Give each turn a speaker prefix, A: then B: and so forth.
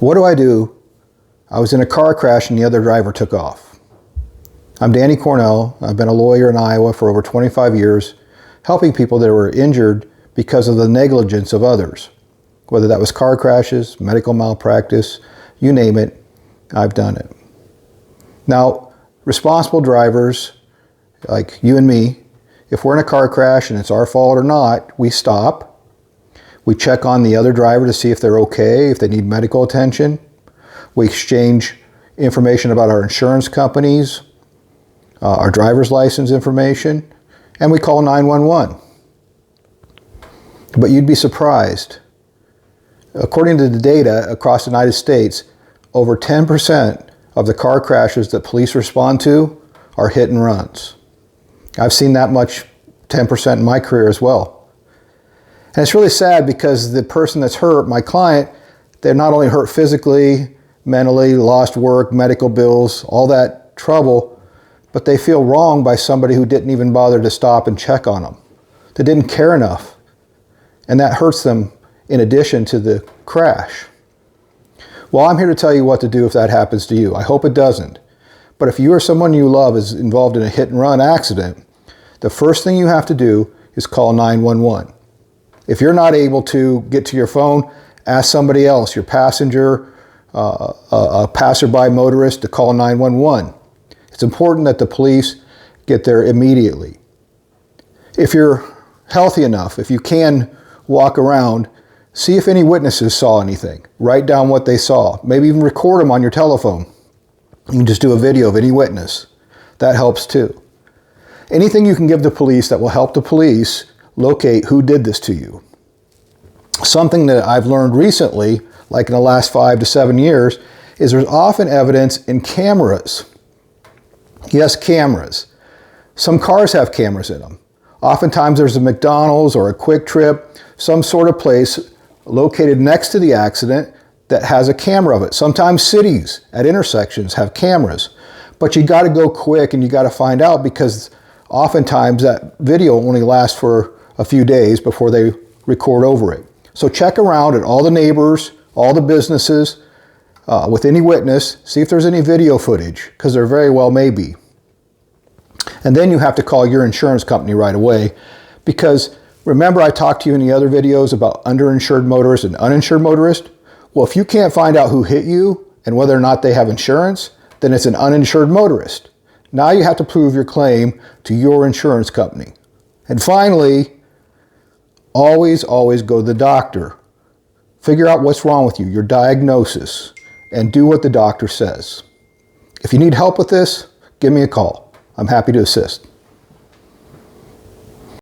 A: What do I do? I was in a car crash and the other driver took off. I'm Danny Cornell. I've been a lawyer in Iowa for over 25 years, helping people that were injured because of the negligence of others. Whether that was car crashes, medical malpractice, you name it, I've done it. Now, responsible drivers, like you and me, if we're in a car crash and it's our fault or not, we stop. We check on the other driver to see if they're okay, if they need medical attention. We exchange information about our insurance companies, our driver's license information, and we call 911. But you'd be surprised. According to the data across the United States, over 10% of the car crashes that police respond to are hit and runs. I've seen that much, 10% in my career as well. And it's really sad because the person that's hurt, my client, they're not only hurt physically, mentally, lost work, medical bills, all that trouble, but they feel wronged by somebody who didn't even bother to stop and check on them. They didn't care enough. And that hurts them in addition to the crash. Well, I'm here to tell you what to do if that happens to you. I hope it doesn't. But if you or someone you love is involved in a hit and run accident, the first thing you have to do is call 911. If you're not able to get to your phone, ask somebody else, your passenger, a passerby motorist, to call 911. It's important that the police get there immediately. If you're healthy enough, if you can walk around, see if any witnesses saw anything. Write down what they saw. Maybe even record them on your telephone. You can just do a video of any witness. That helps too. Anything you can give the police that will help the police locate who did this to you. Something that I've learned recently, like in the last 5 to 7 years, is there's often evidence in cameras. Yes, cameras. Some cars have cameras in them. Oftentimes there's a McDonald's or a Quick Trip, some sort of place located next to the accident that has a camera of it. Sometimes cities at intersections have cameras. But you got to go quick and you got to find out, because oftentimes that video only lasts for a few days before they record over it. So check around at all the neighbors, all the businesses, with any witness, see if there's any video footage, because there very well may be. And then you have to call your insurance company right away, because remember I talked to you in the other videos about underinsured motorists and uninsured motorists? Well, if you can't find out who hit you and whether or not they have insurance, then it's an uninsured motorist. Now you have to prove your claim to your insurance company. And finally, always go to the doctor. Figure out what's wrong with you, your diagnosis, and do what the doctor says. If you need help with this, give me a call. I'm happy to assist.